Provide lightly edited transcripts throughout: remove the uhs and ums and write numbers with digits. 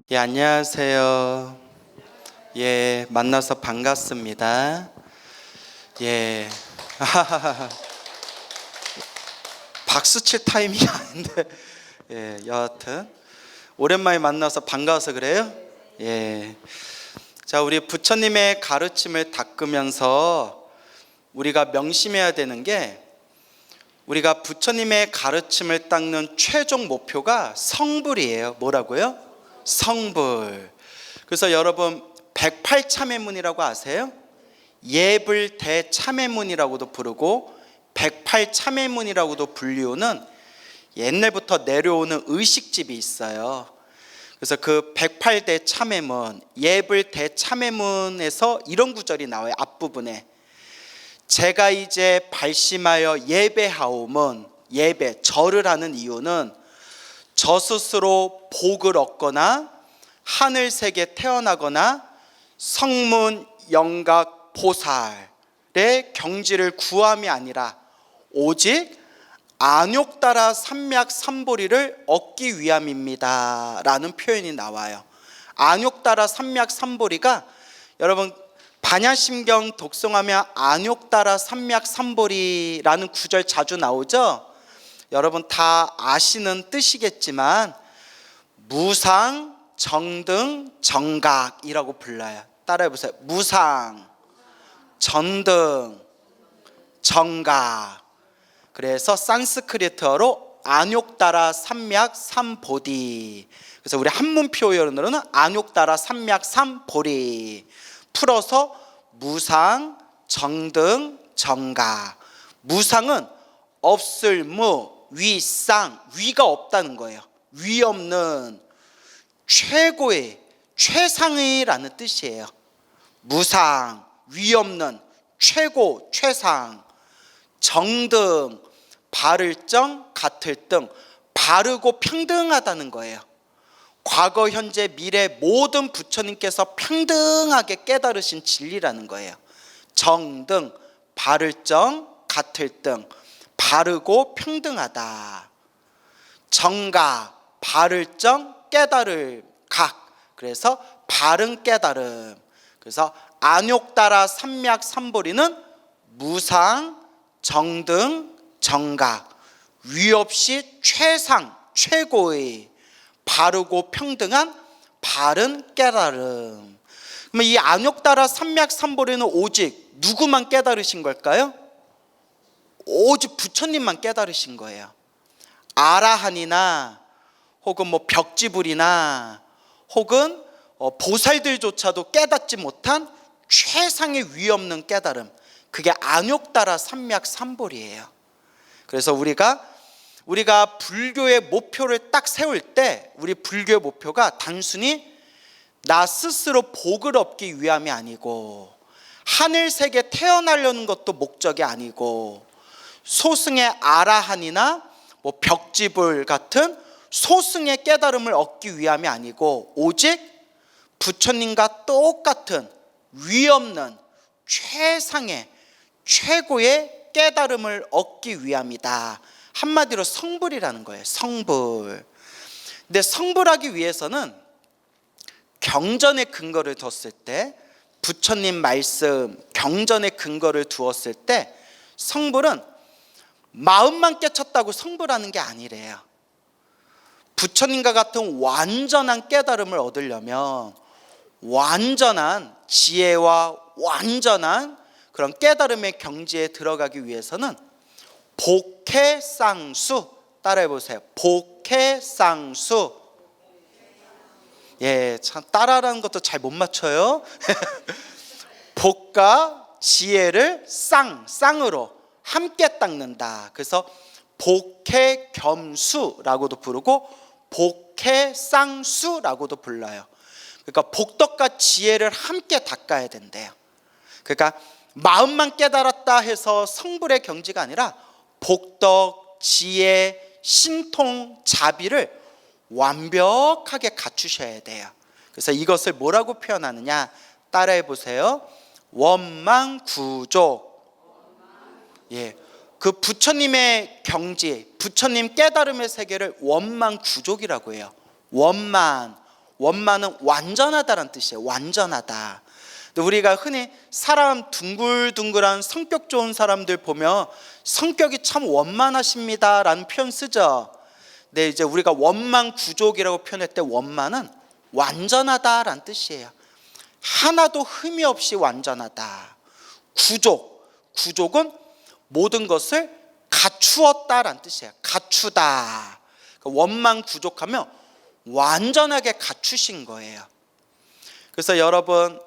예, 안녕하세요. 예, 만나서 반갑습니다. 예. 박수 칠 타이밍이 아닌데. 예, 여하튼 오랜만에 만나서 반가워서 그래요? 예. 자, 우리 부처님의 가르침을 닦으면서 우리가 명심해야 되는 게, 우리가 부처님의 가르침을 닦는 최종 목표가 성불이에요. 뭐라고요? 성불. 그래서 여러분 108참회문이라고 아세요? 예불대참회문이라고도 부르고 108참회문이라고도 불리우는 옛날부터 내려오는 의식집이 있어요. 그래서 그 108대 참회문, 예불대참회문에서 이런 구절이 나와요. 앞부분에 제가 이제 발심하여 예배하오문, 예배, 절을 하는 이유는 저 스스로 복을 얻거나 하늘세계에 태어나거나 성문, 영각, 보살의 경지를 구함이 아니라 오직 안욕따라 삼맥삼보리를 얻기 위함입니다 라는 표현이 나와요. 안욕따라 삼맥삼보리가, 여러분 반야심경 독송하면 안욕따라 삼맥삼보리라는 구절 자주 나오죠. 여러분 다 아시는 뜻이겠지만 무상, 정등, 정각이라고 불러요. 따라해보세요. 무상, 전등, 정각. 그래서 산스크리트어로 안욕따라 삼맥삼보디. 그래서 우리 한문 표현으로는 안욕따라 삼맥삼보리. 풀어서 무상, 정등, 정각. 무상은 없을 무, 위상, 위가 없다는 거예요. 위 없는, 최고의, 최상의라는 뜻이에요. 무상, 위 없는, 최고, 최상. 정등, 바를 정, 같을 등, 바르고 평등하다는 거예요. 과거, 현재, 미래 모든 부처님께서 평등하게 깨달으신 진리라는 거예요. 정등, 바를 정, 같을 등, 바르고 평등하다. 정각, 바를 정, 깨달을 각. 그래서 바른 깨달음. 그래서 안욕따라 삼맥삼보리는 무상, 정등, 정각, 위 없이 최상, 최고의 바르고 평등한 바른 깨달음. 그러면 이 안욕따라 삼맥삼보리는 오직 누구만 깨달으신 걸까요? 오직 부처님만 깨달으신 거예요. 아라한이나 혹은 벽지불이나 혹은 보살들조차도 깨닫지 못한 최상의 위 없는 깨달음, 그게 안욕따라 삼맥삼보리예요. 그래서 우리가 불교의 목표를 딱 세울 때, 우리 불교의 목표가 단순히 나 스스로 복을 얻기 위함이 아니고, 하늘세계에 태어나려는 것도 목적이 아니고, 소승의 아라한이나 벽지불 같은 소승의 깨달음을 얻기 위함이 아니고, 오직 부처님과 똑같은 위 없는 최상의 최고의 깨달음을 얻기 위함이다. 한마디로 성불이라는 거예요. 성불. 근데 성불하기 위해서는 경전의 근거를 뒀을 때, 부처님 말씀 경전의 근거를 두었을 때, 성불은 마음만 깨쳤다고 성불하는 게 아니래요. 부처님과 같은 완전한 깨달음을 얻으려면 완전한 지혜와 완전한 그런 깨달음의 경지에 들어가기 위해서는 복해쌍수, 따라해보세요. 복해쌍수. 예, 참 따라하는 것도 잘 못 맞춰요. 복과 지혜를 쌍으로 함께 닦는다. 그래서 복해겸수라고도 부르고 복해쌍수라고도 불러요. 그러니까 복덕과 지혜를 함께 닦아야 된대요. 그러니까 마음만 깨달았다 해서 성불의 경지가 아니라 복덕, 지혜, 신통, 자비를 완벽하게 갖추셔야 돼요. 그래서 이것을 뭐라고 표현하느냐, 따라해 보세요. 원망구족. 예, 그 부처님의 경지, 부처님 깨달음의 세계를 원만구족이라고 해요. 원만, 원만은 완전하다라는 뜻이에요. 완전하다. 근데 우리가 흔히 사람 둥글둥글한 성격 좋은 사람들 보면 성격이 참 원만하십니다라는 표현 쓰죠. 근데 이제 우리가 원만 구족이라고 표현할 때 원만은 완전하다라는 뜻이에요. 하나도 흠이 없이 완전하다. 구족은 모든 것을 갖추었다라는 뜻이에요. 갖추다. 원만 구족하면 완전하게 갖추신 거예요. 그래서 여러분,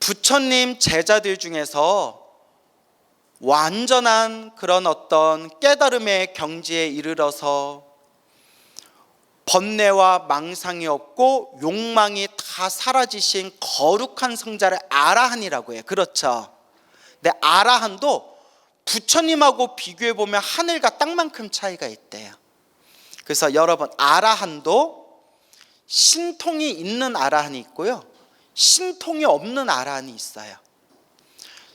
부처님 제자들 중에서 완전한 그런 어떤 깨달음의 경지에 이르러서 번뇌와 망상이 없고 욕망이 다 사라지신 거룩한 성자를 아라한이라고 해요. 그렇죠? 근데 아라한도 부처님하고 비교해 보면 하늘과 땅만큼 차이가 있대요. 그래서 여러분, 아라한도 신통이 있는 아라한이 있고요, 신통이 없는 아라한이 있어요.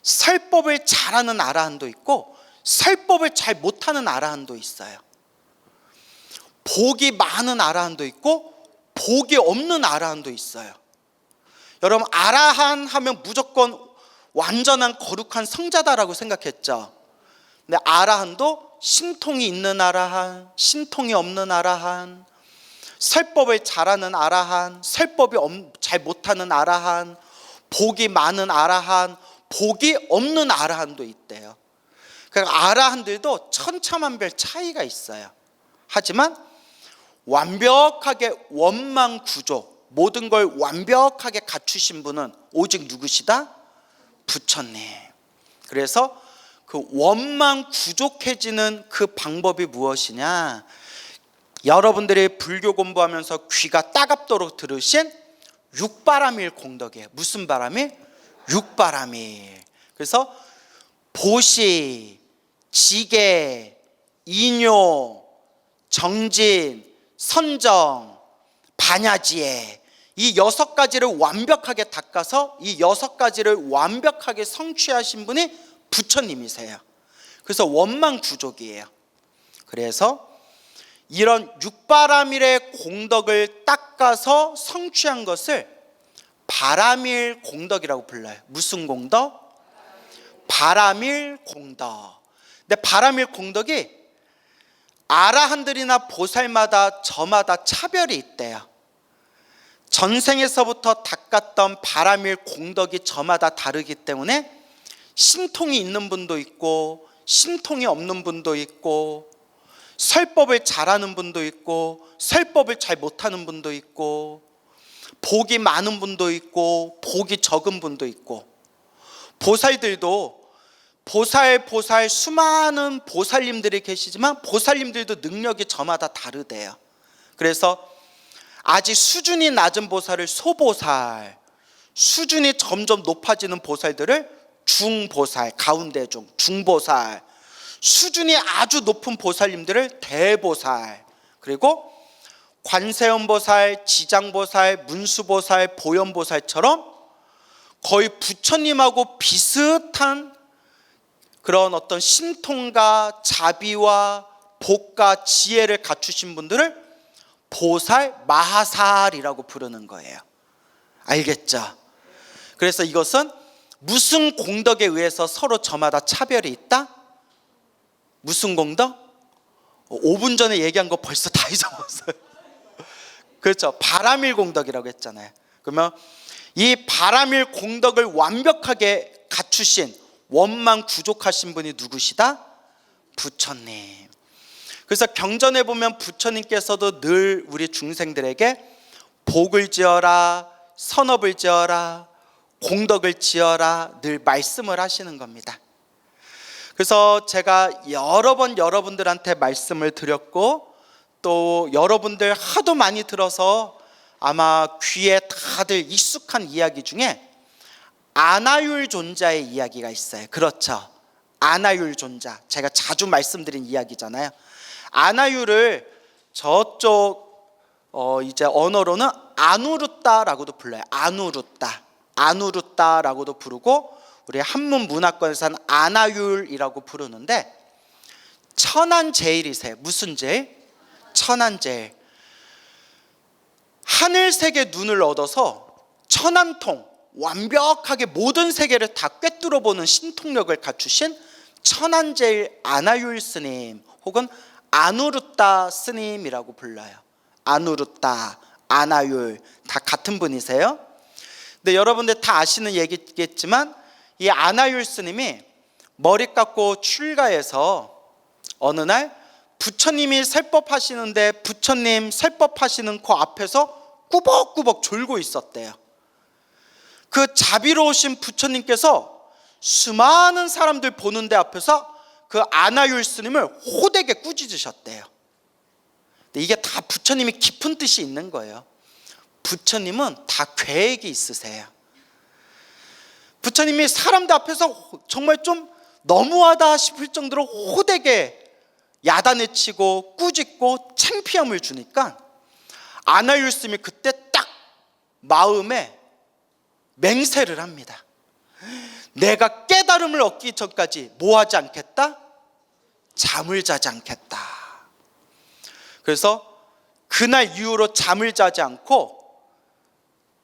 설법을 잘하는 아라한도 있고 설법을 잘 못하는 아라한도 있어요. 복이 많은 아라한도 있고 복이 없는 아라한도 있어요. 여러분, 아라한 하면 무조건 완전한 거룩한 성자다라고 생각했죠. 근데 아라한도 신통이 있는 아라한, 신통이 없는 아라한, 설법을 잘하는 아라한, 설법이 잘 못하는 아라한, 복이 많은 아라한, 복이 없는 아라한도 있대요. 그러니까 아라한들도 천차만별 차이가 있어요. 하지만 완벽하게 원만구족, 모든 걸 완벽하게 갖추신 분은 오직 누구시다? 부처님. 그래서 그 원만구족해지는 그 방법이 무엇이냐? 여러분들이 불교 공부하면서 귀가 따갑도록 들으신 육바라밀 공덕이에요. 무슨 바라밀? 육바라밀. 그래서 보시, 지계, 이뇨, 정진, 선정, 반야지에, 이 6가지를 완벽하게 닦아서 이 6가지를 완벽하게 성취하신 분이 부처님이세요. 그래서 원만구족이에요. 그래서 이런 육바라밀의 공덕을 닦아서 성취한 것을 바라밀 공덕이라고 불러요. 무슨 공덕? 바라밀 공덕. 근데 바라밀 공덕이 아라한들이나 보살마다 저마다 차별이 있대요. 전생에서부터 닦았던 바라밀 공덕이 저마다 다르기 때문에 신통이 있는 분도 있고 신통이 없는 분도 있고, 설법을 잘하는 분도 있고 설법을 잘 못하는 분도 있고, 복이 많은 분도 있고 복이 적은 분도 있고, 보살들도 보살 수많은 보살님들이 계시지만 보살님들도 능력이 저마다 다르대요. 그래서 아직 수준이 낮은 보살을 소보살, 수준이 점점 높아지는 보살들을 중보살, 가운데 중보살, 수준이 아주 높은 보살님들을 대보살, 그리고 관세음보살, 지장보살, 문수보살, 보현보살처럼 거의 부처님하고 비슷한 그런 어떤 신통과 자비와 복과 지혜를 갖추신 분들을 보살, 마하살이라고 부르는 거예요. 알겠죠? 그래서 이것은 무슨 공덕에 의해서 서로 저마다 차별이 있다? 무슨 공덕? 5분 전에 얘기한 거 벌써 다 잊어먹었어요. 그렇죠? 바라밀 공덕이라고 했잖아요. 그러면 이 바라밀 공덕을 완벽하게 갖추신 원만구족하신 분이 누구시다? 부처님. 그래서 경전에 보면 부처님께서도 늘 우리 중생들에게 복을 지어라, 선업을 지어라, 공덕을 지어라 늘 말씀을 하시는 겁니다. 그래서 제가 여러 번 여러분들한테 말씀을 드렸고, 또 여러분들 하도 많이 들어서 아마 귀에 다들 익숙한 이야기 중에 아나율 존자의 이야기가 있어요. 그렇죠? 아나율 존자, 제가 자주 말씀드린 이야기잖아요. 아나율을 저쪽 이제 언어로는 아누루따라고도 불러요. 아누루따라고도 부르고, 우리 한문 문화권에서는 아나율이라고 부르는데, 천안제일이세요. 무슨 제일? 천안제일. 하늘색의 눈을 얻어서 천안통, 완벽하게 모든 세계를 다 꿰뚫어 보는 신통력을 갖추신 천안제일 아나율 스님, 혹은 아누루타 스님이라고 불러요. 아누루타, 아나율 다 같은 분이세요. 근데 여러분들 다 아시는 얘기겠지만 이 아나율 스님이 머리 깎고 출가해서 어느 날 부처님이 설법 하시는데 부처님 설법 하시는 그 앞에서 꾸벅꾸벅 졸고 있었대요. 그 자비로우신 부처님께서 수많은 사람들 보는 데 앞에서 그 아나율 스님을 호되게 꾸짖으셨대요. 근데 이게 다 부처님이 깊은 뜻이 있는 거예요. 부처님은 다 계획이 있으세요. 부처님이 사람들 앞에서 정말 좀 너무하다 싶을 정도로 호되게 야단을 치고 꾸짖고 창피함을 주니까 아나율 스님이 그때 딱 마음에 맹세를 합니다. 내가 깨달음을 얻기 전까지 뭐 하지 않겠다? 잠을 자지 않겠다. 그래서 그날 이후로 잠을 자지 않고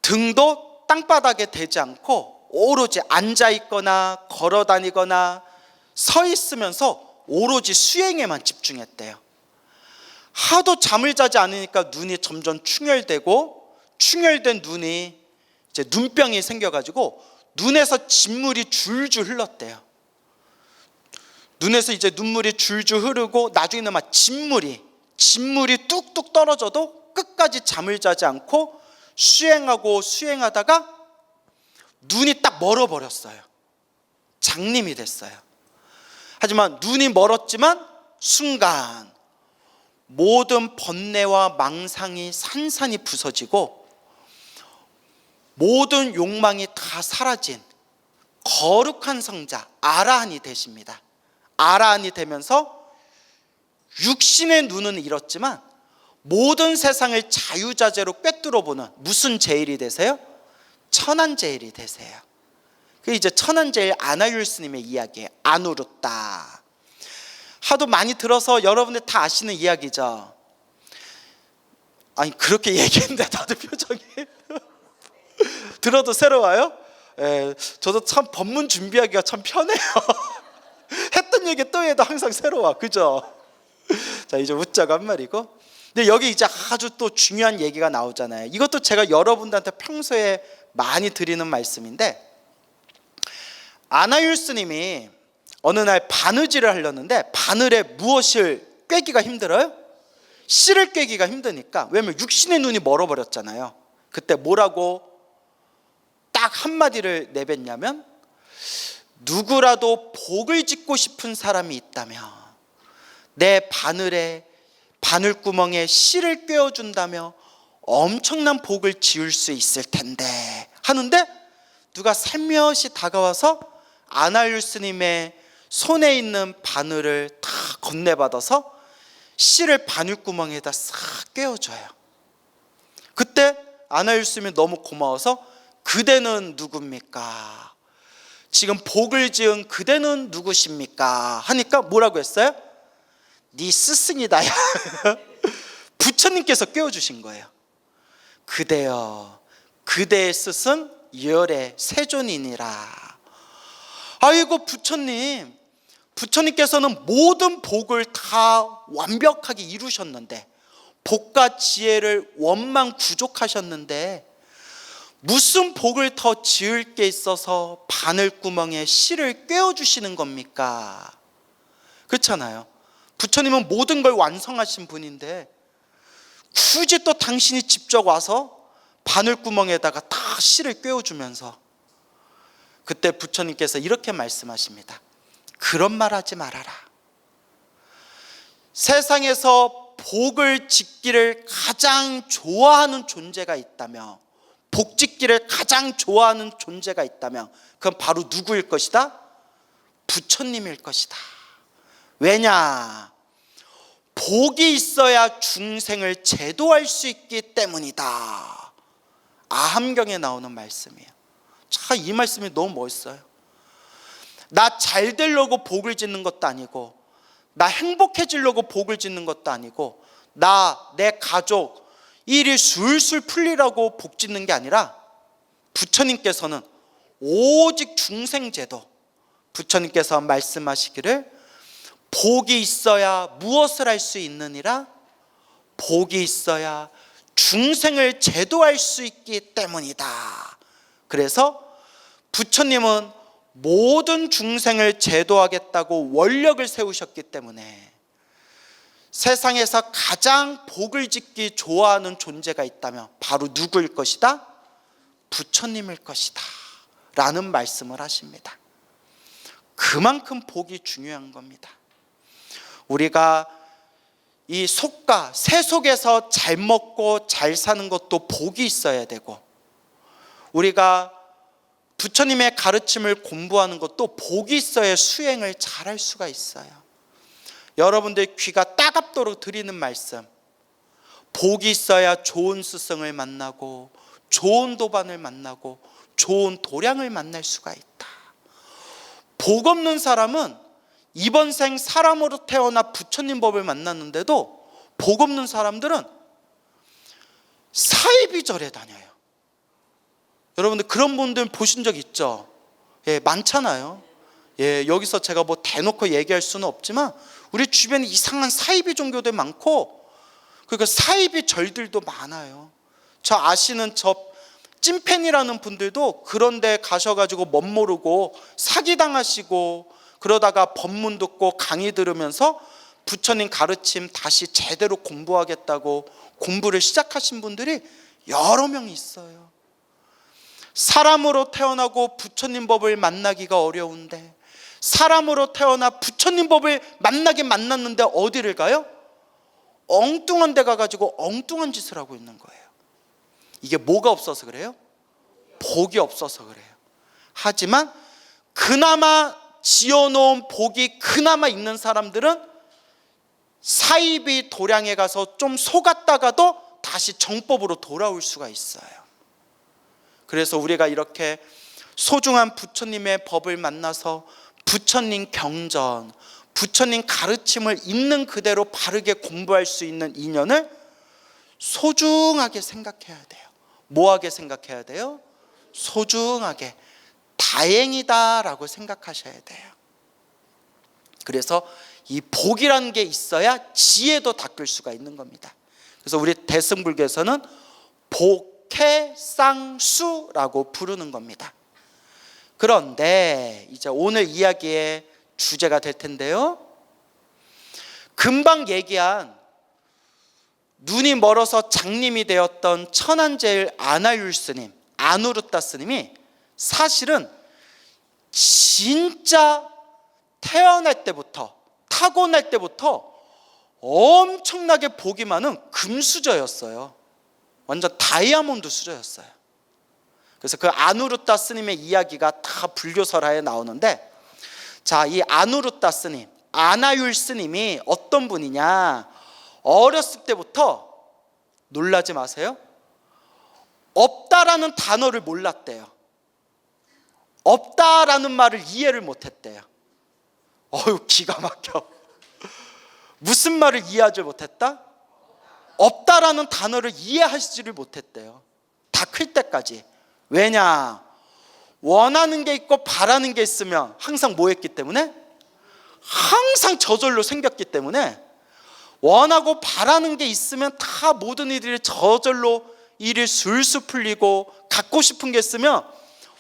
등도 땅바닥에 대지 않고 오로지 앉아있거나 걸어다니거나 서 있으면서 오로지 수행에만 집중했대요. 하도 잠을 자지 않으니까 눈이 점점 충혈되고, 충혈된 눈이 이제 눈병이 생겨가지고 눈에서 진물이 줄줄 흘렀대요. 눈에서 이제 눈물이 줄줄 흐르고 나중에는 막 진물이 뚝뚝 떨어져도 끝까지 잠을 자지 않고 수행하고 수행하다가 눈이 딱 멀어버렸어요. 장님이 됐어요. 하지만 눈이 멀었지만 순간 모든 번뇌와 망상이 산산이 부서지고 모든 욕망이 다 사라진 거룩한 성자 아라한이 되십니다. 아라한이 되면서 육신의 눈은 잃었지만 모든 세상을 자유자재로 꿰뚫어 보는 무슨 제일이 되세요? 천안제일이 되세요. 그게 이제 천안제일 아나율 스님의 이야기예요. 아누루타. 하도 많이 들어서 여러분들 다 아시는 이야기죠. 아니 그렇게 얘기했는데 다들 표정이 들어도 새로워요? 예, 저도 참 법문 준비하기가 참 편해요. 했던 얘기 또 해도 항상 새로워, 그죠? 자, 이제 웃자고 한 말이고. 근데 여기 이제 아주 또 중요한 얘기가 나오잖아요. 이것도 제가 여러분들한테 평소에 많이 드리는 말씀인데, 아나율 스님이 어느 날 바느질을 하려는데 바늘에 무엇을 꿰기가 힘들어요? 실을 꿰기가 힘드니까. 왜냐면 육신의 눈이 멀어버렸잖아요. 그때 뭐라고 딱 한마디를 내뱉냐면, 누구라도 복을 짓고 싶은 사람이 있다면 내 바늘에 바늘구멍에 실을 꿰어준다며 엄청난 복을 지을 수 있을 텐데 하는데, 누가 살며시 다가와서 아나율 스님의 손에 있는 바늘을 다 건네받아서 실을 바늘구멍에다 싹 꿰어줘요. 그때 아나율 스님이 너무 고마워서 그대는 누굽니까? 지금 복을 지은 그대는 누구십니까? 하니까 뭐라고 했어요? 네 스승이다. 부처님께서 꿰어주신 거예요. 그대여, 그대의 스승 열의 세존이니라. 아이고 부처님, 부처님께서는 모든 복을 다 완벽하게 이루셨는데, 복과 지혜를 원만 구족하셨는데 무슨 복을 더 지을 게 있어서 바늘구멍에 실을 꿰어주시는 겁니까? 그렇잖아요. 부처님은 모든 걸 완성하신 분인데 굳이 또 당신이 직접 와서 바늘구멍에다가 다 실을 꿰어주면서, 그때 부처님께서 이렇게 말씀하십니다. 그런 말 하지 말아라. 세상에서 복을 짓기를 가장 좋아하는 존재가 있다며, 복 짓기를 가장 좋아하는 존재가 있다면 그건 바로 누구일 것이다? 부처님일 것이다. 왜냐? 복이 있어야 중생을 제도할 수 있기 때문이다. 아함경에 나오는 말씀이에요. 참 이 말씀이 너무 멋있어요. 나 잘 되려고 복을 짓는 것도 아니고, 나 행복해지려고 복을 짓는 것도 아니고, 나, 내 가족, 일이 술술 풀리라고 복 짓는 게 아니라 부처님께서는 오직 중생제도, 부처님께서 말씀하시기를 복이 있어야 무엇을 할 수 있느니라, 복이 있어야 중생을 제도할 수 있기 때문이다. 그래서 부처님은 모든 중생을 제도하겠다고 원력을 세우셨기 때문에 세상에서 가장 복을 짓기 좋아하는 존재가 있다면 바로 누구일 것이다? 부처님일 것이다 라는 말씀을 하십니다. 그만큼 복이 중요한 겁니다. 우리가 이 속가, 새 속에서 잘 먹고 잘 사는 것도 복이 있어야 되고, 우리가 부처님의 가르침을 공부하는 것도 복이 있어야 수행을 잘할 수가 있어요. 여러분들 귀가 따갑도록 드리는 말씀, 복이 있어야 좋은 스승을 만나고 좋은 도반을 만나고 좋은 도량을 만날 수가 있다. 복 없는 사람은 이번 생 사람으로 태어나 부처님 법을 만났는데도 복 없는 사람들은 사이비절에 다녀요. 여러분들 그런 분들 보신 적 있죠? 예, 많잖아요. 예, 여기서 제가 뭐 대놓고 얘기할 수는 없지만 우리 주변에 이상한 사이비 종교들 많고, 그러니까 사이비 절들도 많아요. 저 아시는 저 찐팬이라는 분들도 그런 데 가셔가지고 멋모르고 사기당하시고, 그러다가 법문 듣고 강의 들으면서 부처님 가르침 다시 제대로 공부하겠다고 공부를 시작하신 분들이 여러 명 있어요. 사람으로 태어나고 부처님 법을 만나기가 어려운데, 사람으로 태어나 부처님 법을 만나긴 만났는데 어디를 가요? 엉뚱한 데 가가지고 엉뚱한 짓을 하고 있는 거예요. 이게 뭐가 없어서 그래요? 복이 없어서 그래요. 하지만 그나마 지어놓은 복이 그나마 있는 사람들은 사이비 도량에 가서 좀 속았다가도 다시 정법으로 돌아올 수가 있어요. 그래서 우리가 이렇게 소중한 부처님의 법을 만나서 부처님 경전, 부처님 가르침을 있는 그대로 바르게 공부할 수 있는 인연을 소중하게 생각해야 돼요. 뭐하게 생각해야 돼요? 소중하게, 다행이다라고 생각하셔야 돼요. 그래서 이 복이라는 게 있어야 지혜도 닦을 수가 있는 겁니다. 그래서 우리 대승불교에서는 복해쌍수라고 부르는 겁니다. 그런데 이제 오늘 이야기의 주제가 될 텐데요, 금방 얘기한 눈이 멀어서 장님이 되었던 천안제일 아나율 스님, 아누르타 스님이 사실은 진짜 태어날 때부터, 타고날 때부터 엄청나게 복이 많은 금수저였어요. 완전 다이아몬드 수저였어요. 그래서 그 아누르타 스님의 이야기가 다 불교설화에 나오는데, 자, 이 아누르타 스님, 아나율 스님이 어떤 분이냐, 어렸을 때부터 놀라지 마세요, 없다라는 단어를 몰랐대요. 없다라는 말을 이해를 못했대요. 어휴, 기가 막혀. 무슨 말을 이해하지 못했다? 없다라는 단어를 이해하시지를 못했대요. 다 클 때까지. 왜냐? 원하는 게 있고 바라는 게 있으면 항상 뭐 했기 때문에? 항상 저절로 생겼기 때문에, 원하고 바라는 게 있으면 다 모든 일이 저절로 일이 술술 풀리고, 갖고 싶은 게 있으면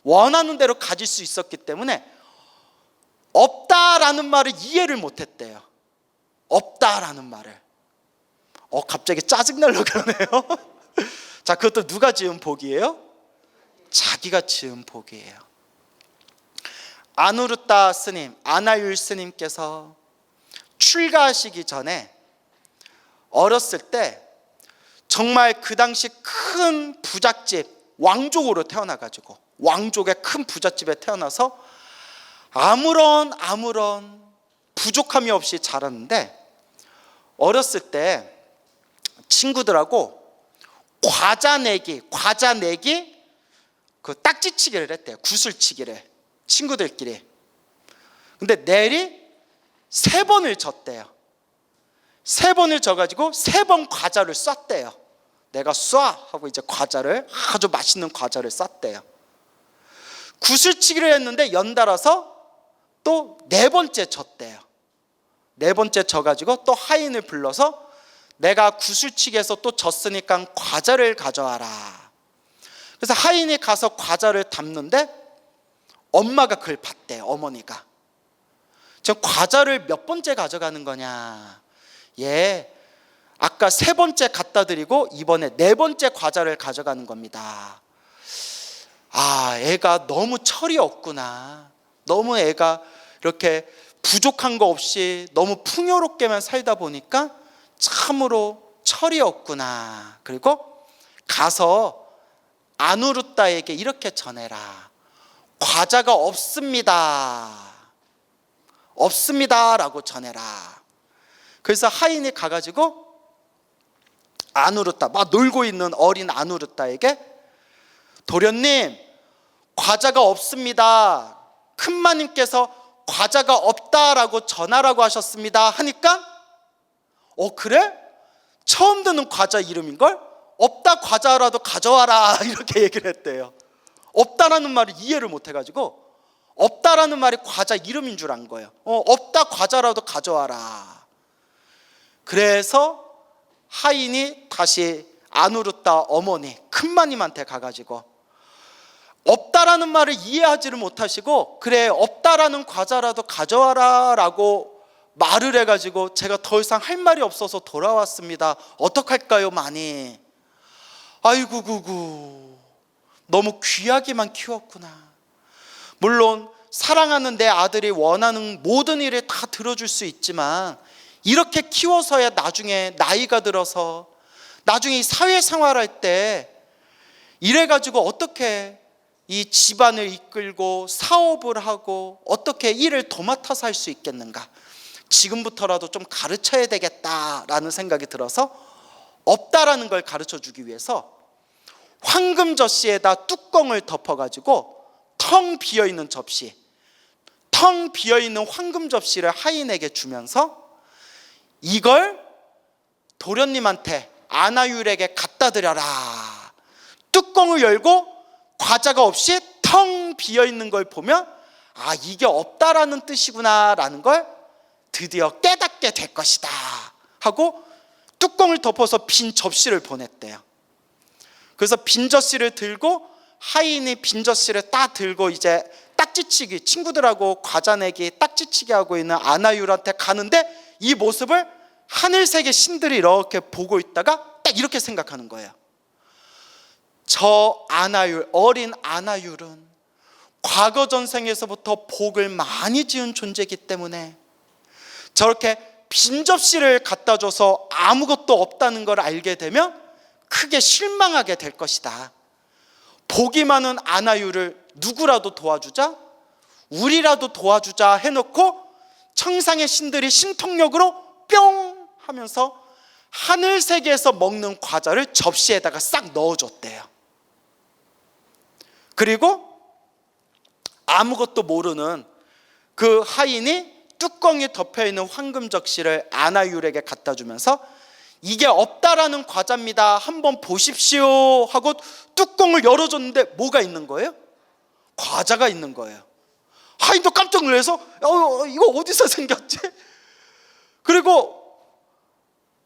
원하는 대로 가질 수 있었기 때문에 없다라는 말을 이해를 못했대요. 없다라는 말을. 갑자기 짜증나려고 그러네요. 자, 그것도 누가 지은 복이에요? 자기가 지은 복이에요. 아누르타 스님, 아나율 스님께서 출가하시기 전에 어렸을 때 정말 그 당시 큰 부잣집, 왕족으로 태어나가지고 왕족의 큰 부잣집에 태어나서 아무런 부족함이 없이 자랐는데, 어렸을 때 친구들하고 과자 내기 그 딱지치기를 했대요. 구슬치기를, 친구들끼리. 근데 내리 3번을 졌대요. 3번을 져가지고 3번 과자를 쐈대요. 내가 쏴 하고 이제 과자를, 아주 맛있는 과자를 쌌대요. 구슬치기를 했는데 연달아서 또 네 번째 졌대요. 네 번째 져가지고 또 하인을 불러서 내가 구슬치기에서 또 졌으니까 과자를 가져와라. 그래서 하인이 가서 과자를 담는데 엄마가 그걸 봤대요. 어머니가. 지금 과자를 몇 번째 가져가는 거냐. 예, 아까 세 번째 갖다 드리고 이번에 네 번째 과자를 가져가는 겁니다. 아, 애가 너무 철이 없구나. 너무 애가 이렇게 부족한 거 없이 너무 풍요롭게만 살다 보니까 참으로 철이 없구나. 그리고 가서 아누르따에게 이렇게 전해라. 과자가 없습니다. 없습니다라고 전해라. 그래서 하인이 가가지고 아누르따, 막 놀고 있는 어린 아누르따에게 도련님, 과자가 없습니다. 큰마님께서 과자가 없다라고 전하라고 하셨습니다 하니까 그래? 처음 듣는 과자 이름인걸? 없다 과자라도 가져와라 이렇게 얘기를 했대요. 없다라는 말을 이해를 못해가지고 없다라는 말이 과자 이름인 줄 안 거예요. 없다 과자라도 가져와라. 그래서 하인이 다시 아누르따 어머니 큰마님한테 가가지고 없다라는 말을 이해하지를 못하시고 그래 없다라는 과자라도 가져와라 라고 말을 해가지고 제가 더 이상 할 말이 없어서 돌아왔습니다. 어떡할까요 많이. 아이고 구구 너무 귀하게만 키웠구나. 물론 사랑하는 내 아들이 원하는 모든 일을 다 들어줄 수 있지만 이렇게 키워서야 나중에 나이가 들어서 나중에 사회생활할 때 이래가지고 어떻게 이 집안을 이끌고 사업을 하고 어떻게 일을 도맡아서 할 수 있겠는가. 지금부터라도 좀 가르쳐야 되겠다라는 생각이 들어서 없다라는 걸 가르쳐 주기 위해서 황금 젖시에다 뚜껑을 덮어가지고 텅 비어있는 접시, 텅 비어있는 황금 접시를 하인에게 주면서 이걸 도련님한테 아나율에게 갖다 드려라. 뚜껑을 열고 과자가 없이 텅 비어있는 걸 보면 아 이게 없다라는 뜻이구나 라는 걸 드디어 깨닫게 될 것이다 하고 뚜껑을 덮어서 빈 접시를 보냈대요. 그래서 빈 접시를 들고 하인이 빈 접시를 딱 들고 이제 딱지치기, 친구들하고 과자 내기 딱지치기 하고 있는 아나율한테 가는데 이 모습을 하늘색의 신들이 이렇게 보고 있다가 딱 이렇게 생각하는 거예요. 저 아나율, 어린 아나율은 과거 전생에서부터 복을 많이 지은 존재이기 때문에 저렇게 빈 접시를 갖다 줘서 아무것도 없다는 걸 알게 되면 크게 실망하게 될 것이다. 복이 많은 아나율을 누구라도 도와주자, 우리라도 도와주자 해놓고 천상의 신들이 신통력으로 뿅 하면서 하늘세계에서 먹는 과자를 접시에다가 싹 넣어줬대요. 그리고 아무것도 모르는 그 하인이 뚜껑이 덮여있는 황금 접시를 아나율에게 갖다 주면서 이게 없다라는 과자입니다. 한번 보십시오 하고 뚜껑을 열어줬는데 뭐가 있는 거예요? 과자가 있는 거예요. 하인도 깜짝 놀라서 이거 어디서 생겼지? 그리고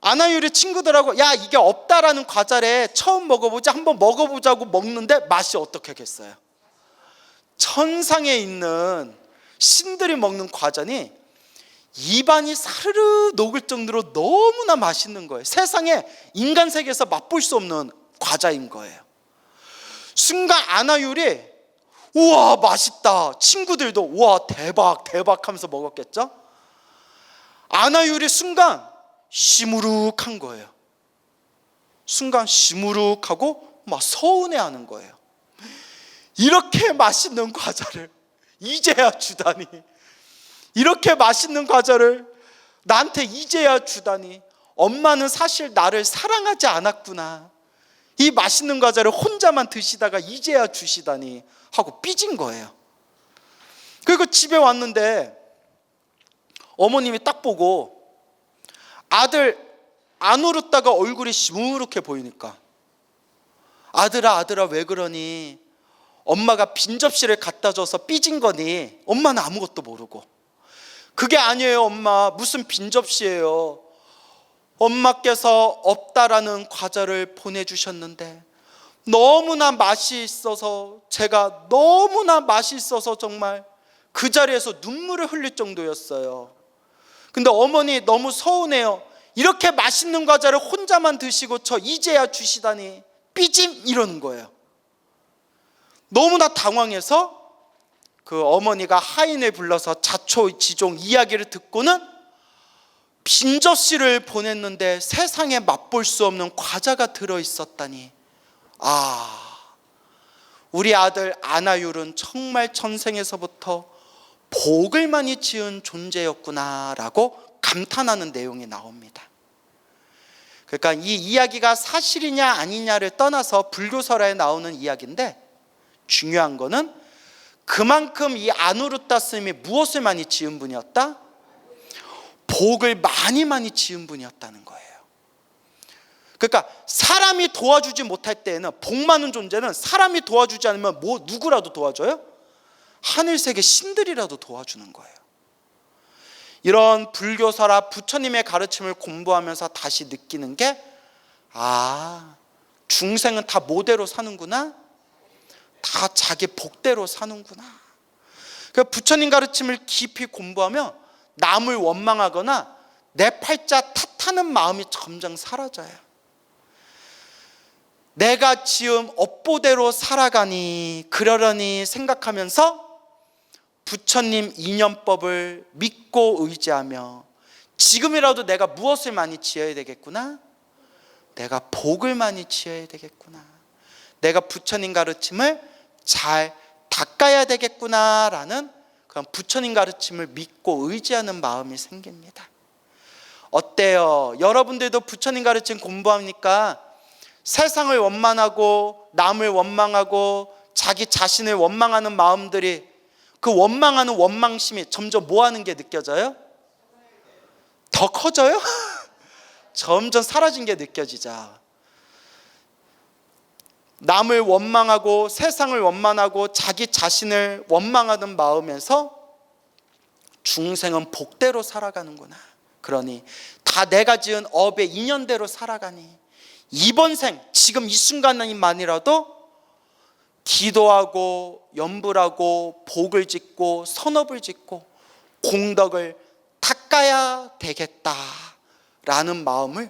아나율의 친구들하고 야 이게 없다라는 과자래 처음 먹어보자 한번 먹어보자고 먹는데 맛이 어떻겠어요? 천상에 있는 신들이 먹는 과자니 입안이 사르르 녹을 정도로 너무나 맛있는 거예요. 세상에 인간 세계에서 맛볼 수 없는 과자인 거예요. 순간 아나율이 우와 맛있다, 친구들도 우와 대박 대박 하면서 먹었겠죠. 아나율이 순간 시무룩한 거예요. 순간 시무룩하고 막 서운해하는 거예요. 이렇게 맛있는 과자를 이제야 주다니, 이렇게 맛있는 과자를 나한테 이제야 주다니, 엄마는 사실 나를 사랑하지 않았구나, 이 맛있는 과자를 혼자만 드시다가 이제야 주시다니 하고 삐진 거예요. 그리고 집에 왔는데 어머님이 딱 보고 아들 아누르따가 얼굴이 시무룩해 보이니까 아들아 아들아 왜 그러니? 엄마가 빈 접시를 갖다 줘서 삐진 거니? 엄마는 아무것도 모르고. 그게 아니에요 엄마, 무슨 빈 접시예요. 엄마께서 없다라는 과자를 보내주셨는데 너무나 맛이 있어서, 제가 너무나 맛이 있어서 정말 그 자리에서 눈물을 흘릴 정도였어요. 근데 어머니 너무 서운해요. 이렇게 맛있는 과자를 혼자만 드시고 저 이제야 주시다니 삐짐, 이러는 거예요. 너무나 당황해서 그 어머니가 하인을 불러서 자초지종 이야기를 듣고는 빈 접시를 보냈는데 세상에 맛볼 수 없는 과자가 들어있었다니, 우리 아들 아나율은 정말 전생에서부터 복을 많이 지은 존재였구나라고 감탄하는 내용이 나옵니다. 그러니까 이 이야기가 사실이냐 아니냐를 떠나서 불교설화에 나오는 이야기인데, 중요한 거는 그만큼 이 아누루타 스님이 무엇을 많이 지은 분이었다? 복을 많이 지은 분이었다는 거예요. 그러니까 사람이 도와주지 못할 때에는, 복 많은 존재는 사람이 도와주지 않으면 누구라도 도와줘요? 하늘세계 신들이라도 도와주는 거예요. 이런 불교설화 부처님의 가르침을 공부하면서 다시 느끼는 게, 중생은 다 뭐대로 사는구나? 다 자기 복대로 사는구나. 그러니까 부처님 가르침을 깊이 공부하면 남을 원망하거나 내 팔자 탓하는 마음이 점점 사라져요. 내가 지은 업보대로 살아가니 그러려니 생각하면서 부처님 인연법을 믿고 의지하며, 지금이라도 내가 무엇을 많이 지어야 되겠구나? 내가 복을 많이 지어야 되겠구나. 내가 부처님 가르침을 잘 닦아야 되겠구나라는 그런 부처님 가르침을 믿고 의지하는 마음이 생깁니다. 어때요? 여러분들도 부처님 가르침 공부하니까 세상을 원망하고 남을 원망하고 자기 자신을 원망하는 마음들이, 그 원망하는 원망심이 점점 뭐하는 게 느껴져요? 더 커져요? 점점 사라진 게 느껴지죠. 남을 원망하고 세상을 원망하고 자기 자신을 원망하는 마음에서 중생은 복대로 살아가는구나. 그러니 다 내가 지은 업의 인연대로 살아가니 이번 생, 지금 이 순간만이라도 기도하고 염불하고 복을 짓고 선업을 짓고 공덕을 닦아야 되겠다라는 마음을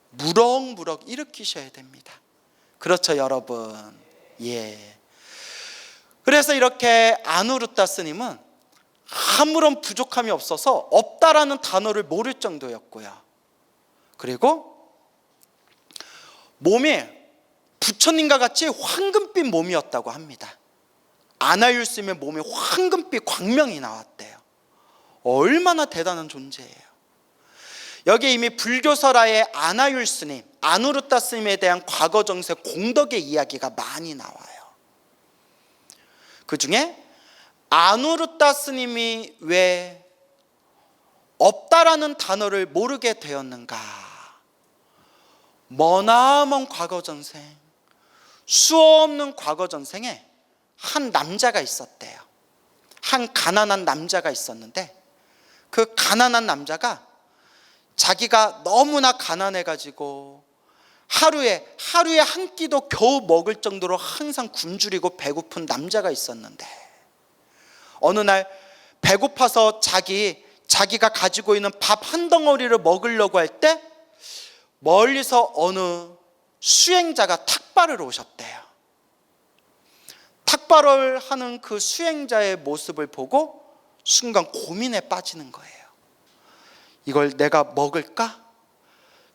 무럭무럭 일으키셔야 됩니다. 그렇죠 여러분? 예. 그래서 이렇게 아누루타 스님은 아무런 부족함이 없어서 없다라는 단어를 모를 정도였고요. 그리고 몸이 부처님과 같이 황금빛 몸이었다고 합니다. 아나율 스님의 몸에 황금빛 광명이 나왔대요. 얼마나 대단한 존재예요. 여기 이미 불교설화에 아나율 스님, 아누루타 스님에 대한 과거 정세 공덕의 이야기가 많이 나와요. 그 중에 아누루타 스님이 왜 없다라는 단어를 모르게 되었는가? 머나먼 과거 전생, 수없는 과거 전생에 한 남자가 있었대요. 한 가난한 남자가 있었는데, 그 가난한 남자가 자기가 너무나 가난해가지고 하루에 한 끼도 겨우 먹을 정도로 항상 굶주리고 배고픈 남자가 있었는데, 어느 날 배고파서 자기가 가지고 있는 밥 한 덩어리를 먹으려고 할 때 멀리서 어느 수행자가 탁발을 오셨대요. 탁발을 하는 그 수행자의 모습을 보고 순간 고민에 빠지는 거예요. 이걸 내가 먹을까?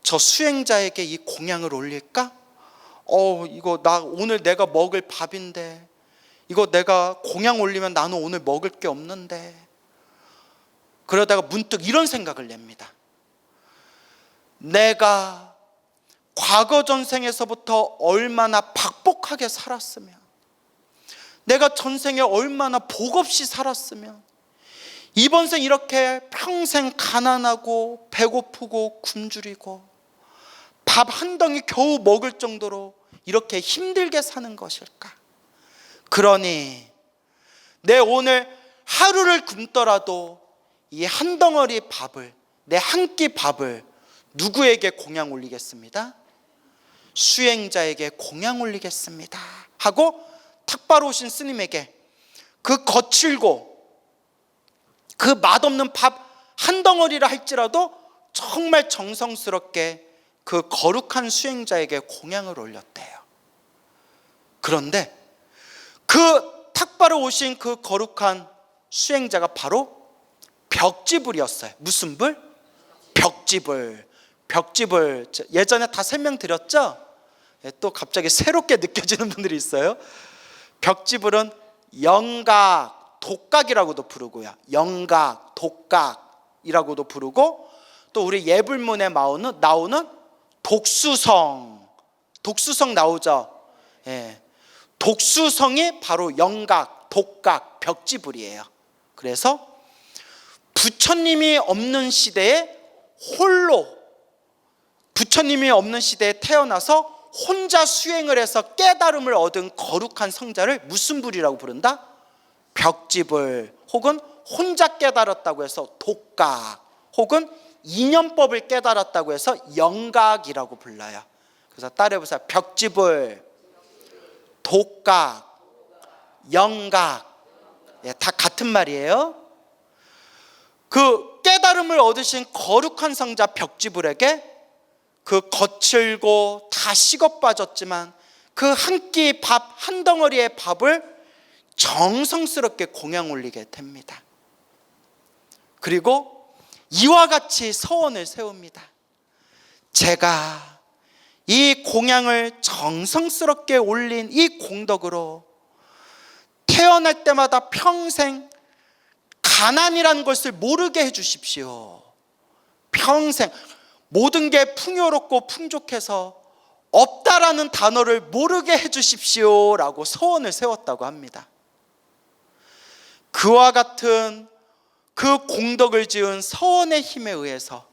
저 수행자에게 이 공양을 올릴까? 이거 오늘 내가 먹을 밥인데, 이거 내가 공양 올리면 나는 오늘 먹을 게 없는데. 그러다가 문득 이런 생각을 냅니다. 내가 과거 전생에서부터 얼마나 박복하게 살았으면, 내가 전생에 얼마나 복 없이 살았으면, 이번 생 이렇게 평생 가난하고 배고프고 굶주리고 밥 한 덩이 겨우 먹을 정도로 이렇게 힘들게 사는 것일까? 그러니 내 오늘 하루를 굶더라도 이 한 덩어리 밥을, 내 한 끼 밥을 누구에게 공양 올리겠습니다? 수행자에게 공양 올리겠습니다 하고 탁바로 오신 스님에게 그 거칠고 그 맛없는 밥 한 덩어리라 할지라도 정말 정성스럽게 그 거룩한 수행자에게 공양을 올렸대요. 그런데 그 탁바로 오신 그 거룩한 수행자가 바로 벽지불이었어요. 무슨 불? 벽지불. 벽지불 예전에 다 설명드렸죠? 또 갑자기 새롭게 느껴지는 분들이 있어요. 벽지불은 영각, 독각이라고도 부르고요, 영각, 독각이라고도 부르고, 또 우리 예불문에 나오는 독수성 나오죠? 예. 독수성이 바로 영각, 독각, 벽지불이에요. 그래서 부처님이 없는 시대에 부처님이 없는 시대에 태어나서 혼자 수행을 해서 깨달음을 얻은 거룩한 성자를 무슨 불이라고 부른다? 벽지불, 혹은 혼자 깨달았다고 해서 독각, 혹은 이념법을 깨달았다고 해서 영각이라고 불러요. 그래서 따라해보세요. 벽지불, 독각, 영각. 예, 다 같은 말이에요. 그 깨달음을 얻으신 거룩한 성자 벽지불에게 그 거칠고 다 식어 빠졌지만 그 한 끼 밥, 한 덩어리의 밥을 정성스럽게 공양 올리게 됩니다. 그리고 이와 같이 서원을 세웁니다. 제가 이 공양을 정성스럽게 올린 이 공덕으로 태어날 때마다 평생 가난이라는 것을 모르게 해주십시오. 평생 모든 게 풍요롭고 풍족해서 없다라는 단어를 모르게 해주십시오 라고 소원을 세웠다고 합니다. 그와 같은 그 공덕을 지은 서원의 힘에 의해서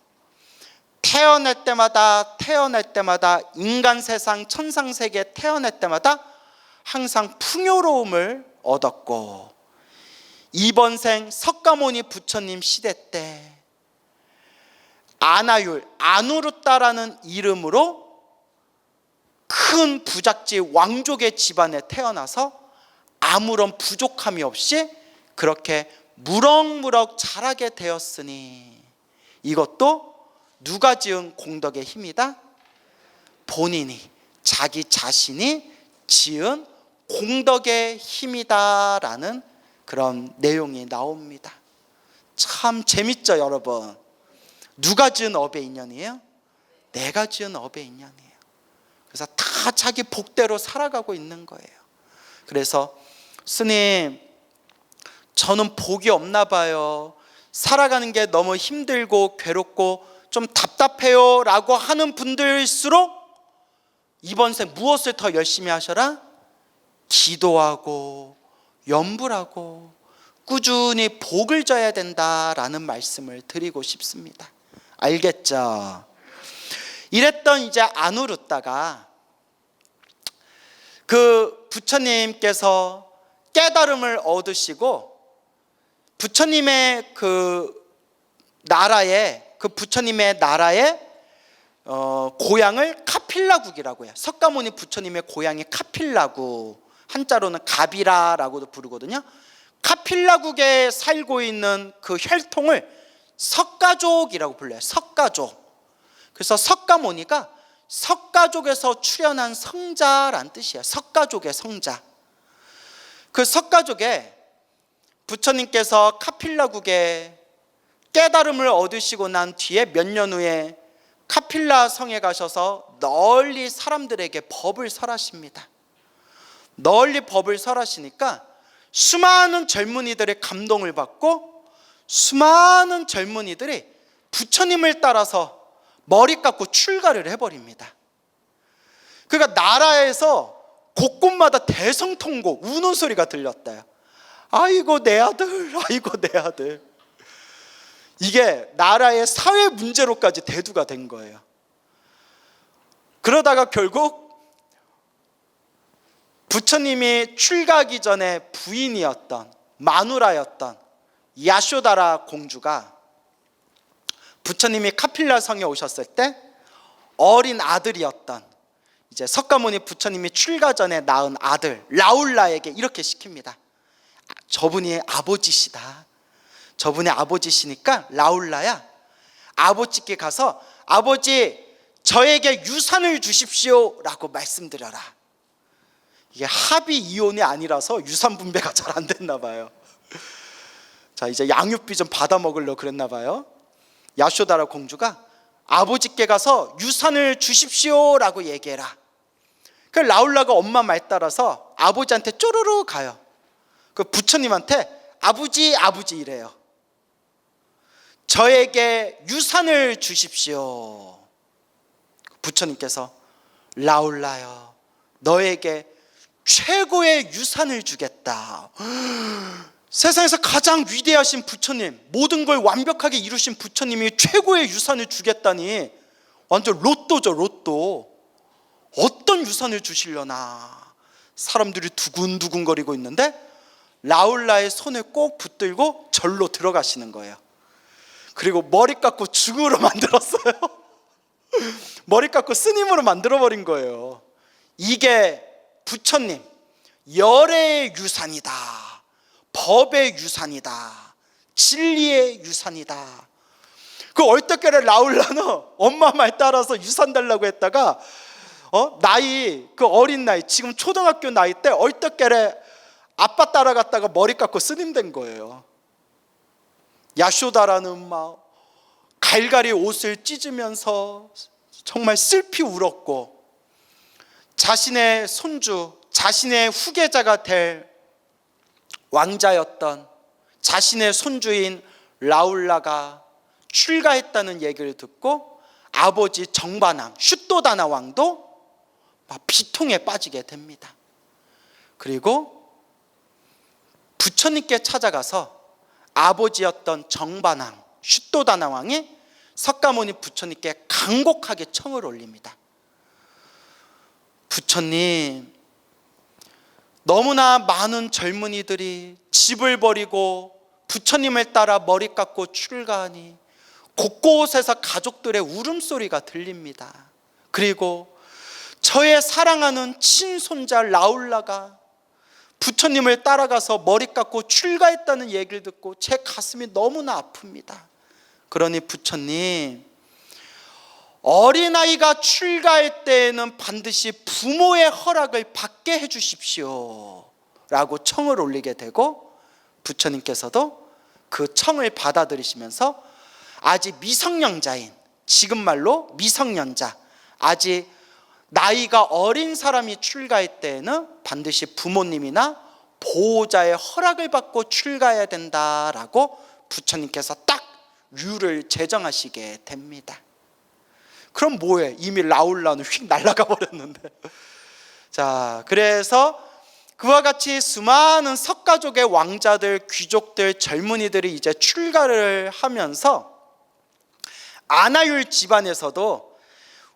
태어날 때마다 인간 세상, 천상 세계에 태어날 때마다 항상 풍요로움을 얻었고, 이번 생 석가모니 부처님 시대 때 아나율, 아누루따라는 이름으로 큰 부잣집 왕족의 집안에 태어나서 아무런 부족함이 없이 그렇게 무럭무럭 자라게 되었으니 이것도 누가 지은 공덕의 힘이다? 본인이, 자기 자신이 지은 공덕의 힘이다라는 그런 내용이 나옵니다. 참 재밌죠, 여러분? 누가 지은 업의 인연이에요? 내가 지은 업의 인연이에요. 그래서 다 자기 복대로 살아가고 있는 거예요. 그래서 스님, 저는 복이 없나 봐요. 살아가는 게 너무 힘들고 괴롭고 좀 답답해요 라고 하는 분들일수록 이번 생 무엇을 더 열심히 하셔라? 기도하고 염불하고 꾸준히 복을 져야 된다라는 말씀을 드리고 싶습니다. 알겠죠? 이랬던 이제 아누루따가 그 부처님께서 깨달음을 얻으시고 부처님의 그 나라에 고향을 카필라국이라고 해요. 석가모니 부처님의 고향이 카필라국, 한자로는 가비라라고도 부르거든요. 카필라국에 살고 있는 그 혈통을 석가족이라고 불러요. 석가족. 그래서 석가모니가 석가족에서 출현한 성자란 뜻이에요. 석가족의 성자. 그 석가족에 부처님께서 카필라국에 깨달음을 얻으시고 난 뒤에 몇 년 후에 카필라 성에 가셔서 널리 사람들에게 법을 설하십니다. 널리 법을 설하시니까 수많은 젊은이들의 감동을 받고 수많은 젊은이들이 부처님을 따라서 머리 깎고 출가를 해버립니다. 그러니까 나라에서 곳곳마다 대성통곡, 우는 소리가 들렸대요. 아이고 내 아들, 아이고 내 아들. 이게 나라의 사회 문제로까지 대두가 된 거예요. 그러다가 결국 부처님이 출가하기 전에 부인이었던 마누라였던 야쇼다라 공주가 부처님이 카필라 성에 오셨을 때 어린 아들이었던 이제 석가모니 부처님이 출가 전에 낳은 아들 라울라에게 이렇게 시킵니다. 저분이 아버지시다. 저분이 아버지시니까 라울라야, 아버지께 가서 아버지 저에게 유산을 주십시오 라고 말씀드려라. 이게 합의 이혼이 아니라서 유산 분배가 잘 안 됐나 봐요. 자, 이제 양육비 좀 받아 먹으려고 그랬나 봐요. 야쇼다라 공주가 아버지께 가서 유산을 주십시오 라고 얘기해라. 그 라울라가 엄마 말 따라서 아버지한테 쪼르르 가요. 그 부처님한테 아버지 이래요. 저에게 유산을 주십시오. 부처님께서 라울라여, 너에게 최고의 유산을 주겠다. 세상에서 가장 위대하신 부처님, 모든 걸 완벽하게 이루신 부처님이 최고의 유산을 주겠다니 완전 로또죠, 로또. 어떤 유산을 주시려나. 사람들이 두근두근거리고 있는데 라울라의 손을 꼭 붙들고 절로 들어가시는 거예요. 그리고 머리 깎고 중으로 만들었어요. 머리 깎고 스님으로 만들어버린 거예요. 이게 부처님 열애의 유산이다, 법의 유산이다, 진리의 유산이다. 그 얼떨결에 라울라는 엄마 말 따라서 유산 달라고 했다가 나이, 그 어린 나이, 지금 초등학교 나이 때 얼떨결에 아빠 따라갔다가 머리 깎고 스님 된 거예요. 야쇼다라는 막 갈갈이 옷을 찢으면서 정말 슬피 울었고, 자신의 손주, 자신의 후계자가 될 왕자였던 자신의 손주인 라울라가 출가했다는 얘기를 듣고 아버지 정반왕 슈또다나 왕도 막 비통에 빠지게 됩니다. 그리고 부처님께 찾아가서 아버지였던 정반왕 슈또다나 왕이 석가모니 부처님께 간곡하게 청을 올립니다. 부처님, 너무나 많은 젊은이들이 집을 버리고 부처님을 따라 머리 깎고 출가하니 곳곳에서 가족들의 울음소리가 들립니다. 그리고 저의 사랑하는 친손자 라울라가 부처님을 따라가서 머리 깎고 출가했다는 얘기를 듣고 제 가슴이 너무나 아픕니다. 그러니 부처님, 어린아이가 출가할 때에는 반드시 부모의 허락을 받게 해주십시오 라고 청을 올리게 되고, 부처님께서도 그 청을 받아들이시면서 아직 미성년자인, 지금 말로 미성년자, 아직 나이가 어린 사람이 출가할 때에는 반드시 부모님이나 보호자의 허락을 받고 출가해야 된다라고 부처님께서 딱 류를 제정하시게 됩니다. 그럼 뭐해? 이미 라울라는 휙 날아가 버렸는데. 자, 그래서 그와 같이 수많은 석가족의 왕자들, 귀족들, 젊은이들이 이제 출가를 하면서 아나율 집안에서도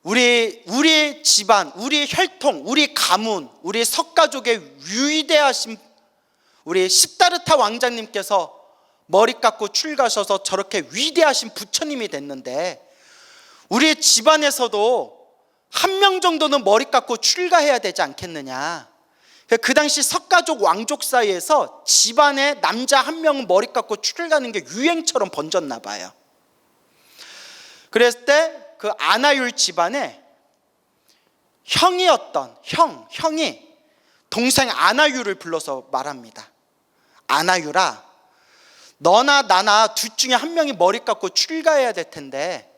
우리 집안, 우리 혈통, 우리 가문, 우리 석가족의 위대하신 우리 시다르타 왕자님께서 머리 깎고 출가하셔서 저렇게 위대하신 부처님이 됐는데, 우리 집안에서도 한 명 정도는 머리 깎고 출가해야 되지 않겠느냐. 그 당시 석가족 왕족 사이에서 집안에 남자 한 명은 머리 깎고 출가하는 게 유행처럼 번졌나 봐요. 그랬을 때 그 아나율 집안에 형이었던 형이 동생 아나율을 불러서 말합니다. 아나율아, 너나 나나 둘 중에 한 명이 머리 깎고 출가해야 될 텐데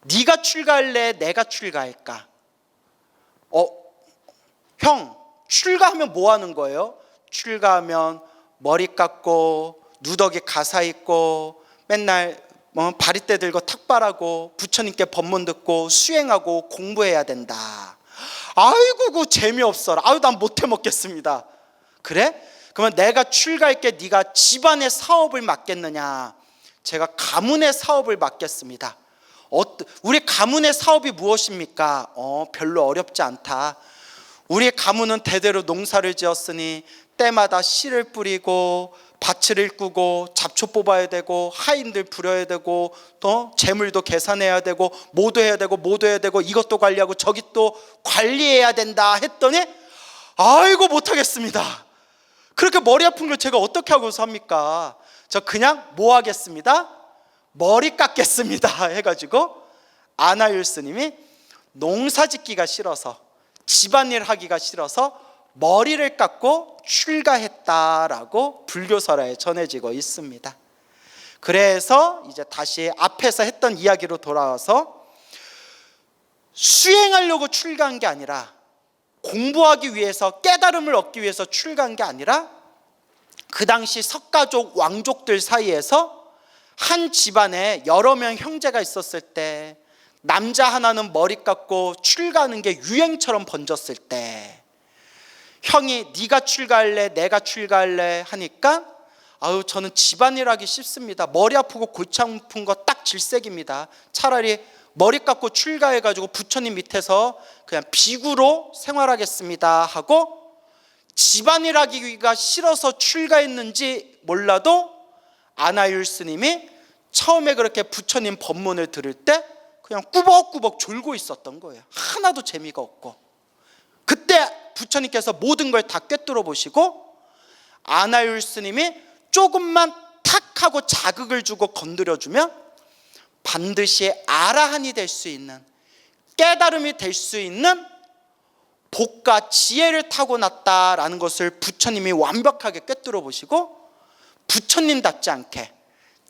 네가 출가할래? 내가 출가할까? 형, 출가하면 뭐 하는 거예요? 출가하면 머리 깎고 누더기 가사 읽고 맨날 바리떼 들고 탁발하고 부처님께 법문 듣고 수행하고 공부해야 된다. 아이고, 그 재미없어라. 아유, 난 못해 먹겠습니다. 그래? 그러면 내가 출가할게. 네가 집안의 사업을 맡겠느냐? 제가 가문의 사업을 맡겠습니다. 우리 가문의 사업이 무엇입니까? 별로 어렵지 않다. 우리 가문은 대대로 농사를 지었으니 때마다 씨를 뿌리고 밭을 일구고 잡초 뽑아야 되고 하인들 부려야 되고 또 재물도 계산해야 되고 모두 해야 되고 이것도 관리하고 저기 또 관리해야 된다 했더니 아이고 못하겠습니다. 그렇게 머리 아픈 걸 제가 어떻게 하고 삽니까? 저 그냥 뭐 하겠습니다? 머리 깎겠습니다 해가지고 아나율 스님이 농사 짓기가 싫어서 집안일 하기가 싫어서 머리를 깎고 출가했다라고 불교설화에 전해지고 있습니다. 그래서 이제 다시 앞에서 했던 이야기로 돌아와서 수행하려고 출가한 게 아니라 공부하기 위해서 깨달음을 얻기 위해서 출가한 게 아니라 그 당시 석가족 왕족들 사이에서 한 집안에 여러 명 형제가 있었을 때 남자 하나는 머리 깎고 출가하는 게 유행처럼 번졌을 때 형이 네가 출가할래 내가 출가할래 하니까 아유 저는 집안일 하기 싫습니다. 머리 아프고 골치 아픈 거 딱 질색입니다. 차라리 머리 깎고 출가해가지고 부처님 밑에서 그냥 비구로 생활하겠습니다 하고 집안일 하기가 싫어서 출가했는지 몰라도 아나율 스님이 처음에 그렇게 부처님 법문을 들을 때 그냥 꾸벅꾸벅 졸고 있었던 거예요. 하나도 재미가 없고. 그때 부처님께서 모든 걸 다 꿰뚫어 보시고 아나율 스님이 조금만 탁 하고 자극을 주고 건드려주면 반드시 아라한이 될 수 있는, 깨달음이 될 수 있는 복과 지혜를 타고났다라는 것을 부처님이 완벽하게 꿰뚫어 보시고 부처님답지 않게,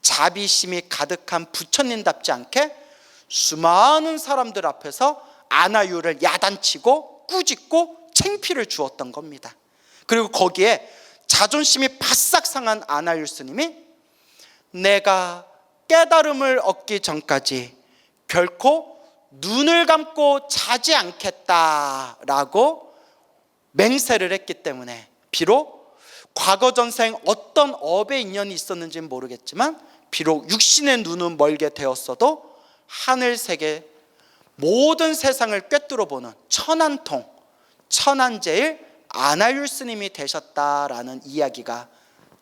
자비심이 가득한 부처님답지 않게 수많은 사람들 앞에서 아나율을 야단치고 꾸짖고 창피를 주었던 겁니다. 그리고 거기에 자존심이 바싹 상한 아나율 스님이 내가 깨달음을 얻기 전까지 결코 눈을 감고 자지 않겠다라고 맹세를 했기 때문에 비록 과거 전생 어떤 업의 인연이 있었는지는 모르겠지만 비록 육신의 눈은 멀게 되었어도 하늘세계 모든 세상을 꿰뚫어 보는 천안통, 천안제일 아나율 스님이 되셨다라는 이야기가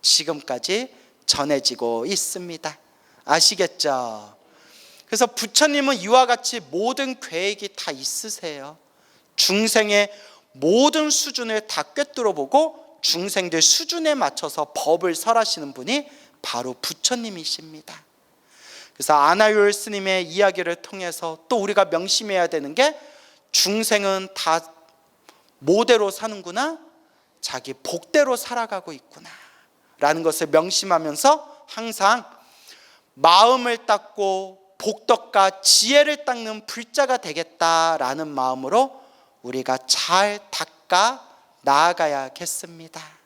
지금까지 전해지고 있습니다. 아시겠죠? 그래서 부처님은 이와 같이 모든 계획이 다 있으세요. 중생의 모든 수준을 다 꿰뚫어 보고 중생들 수준에 맞춰서 법을 설하시는 분이 바로 부처님이십니다. 그래서 아나율 스님의 이야기를 통해서 또 우리가 명심해야 되는 게 중생은 다 모대로 사는구나, 자기 복대로 살아가고 있구나 라는 것을 명심하면서 항상 마음을 닦고 복덕과 지혜를 닦는 불자가 되겠다라는 마음으로 우리가 잘 닦아 나아가야겠습니다.